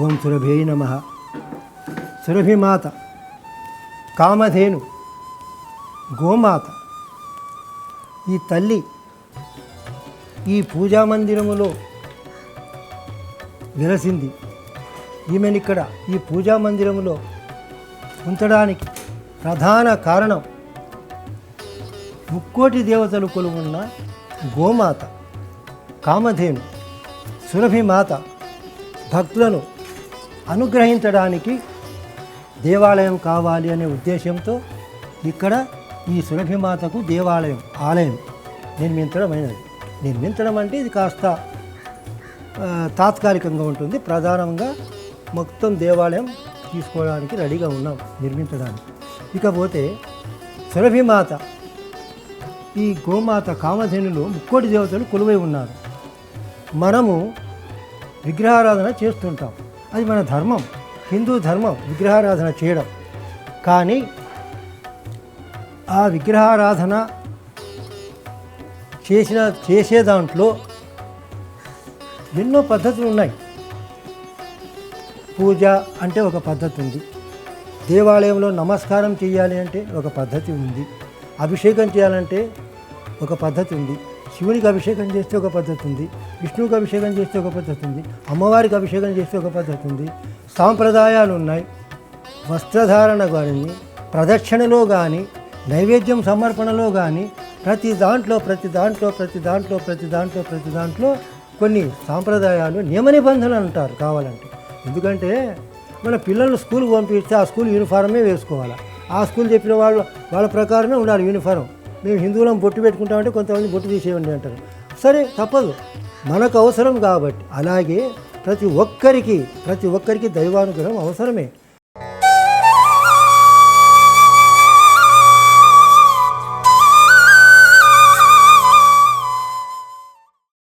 ఓం సురభే నమః. సురభిమాత, కామధేను, గోమాత, ఈ తల్లి ఈ పూజా మందిరములో వెలసింది. ఈమెనిక్కడ ఈ పూజా మందిరములో ఉంచడానికి ప్రధాన కారణం ముక్కోటి దేవతలు కొలువున్న గోమాత, కామధేను, సురభిమాత భక్తులను అనుగ్రహించడానికి దేవాలయం కావాలి అనే ఉద్దేశంతో ఇక్కడ ఈ సురభిమాతకు ఆలయం నిర్మించడమైనది. నిర్మించడం అంటే ఇది కాస్త తాత్కాలికంగా ఉంటుంది. ప్రధానంగా మొత్తం దేవాలయం తీసుకోవడానికి రెడీగా ఉన్నాం, నిర్మించడానికి. ఇకపోతే సురభిమాత, ఈ గోమాత, కామధేనులు ముక్కోటి దేవతలు కొలువై ఉన్నారు. మనము విగ్రహారాధన చేస్తుంటాం, అది మన ధర్మం, హిందూ ధర్మం విగ్రహారాధన చేయడం. కానీ ఆ విగ్రహారాధన చేసే దాంట్లో ఎన్నో పద్ధతులు ఉన్నాయి. పూజ అంటే ఒక పద్ధతి ఉంది, దేవాలయంలో నమస్కారం చేయాలి అంటే ఒక పద్ధతి ఉంది, అభిషేకం చేయాలంటే ఒక పద్ధతి ఉంది, శివునికి అభిషేకం చేస్తే ఒక పద్ధతి ఉంది, విష్ణువుకి అభిషేకం చేస్తే ఒక పద్ధతి ఉంది, అమ్మవారికి అభిషేకం చేస్తే ఒక పద్ధతి ఉంది. సాంప్రదాయాలు ఉన్నాయి. వస్త్రధారణ కానీ, ప్రదక్షిణలో కానీ, నైవేద్యం సమర్పణలో కానీ ప్రతి దాంట్లో కొన్ని సాంప్రదాయాలు, నియమ నిబంధనలు అంటారు కావాలంటే. ఎందుకంటే మన పిల్లలు స్కూల్కి పంపిస్తే ఆ స్కూల్ యూనిఫారమే వేసుకోవాలి, ఆ స్కూల్ చెప్పిన వాళ్ళ ప్రకారమే ఉండాలి యూనిఫారం. మేము హిందువులం బొట్టు పెట్టుకుంటామంటే కొంతమంది బొట్టు తీసేయండి అంటారు. సరే, తప్పదు, మనకు అవసరం కాబట్టి. అలాగే ప్రతి ఒక్కరికి దైవానుగ్రహం అవసరమే.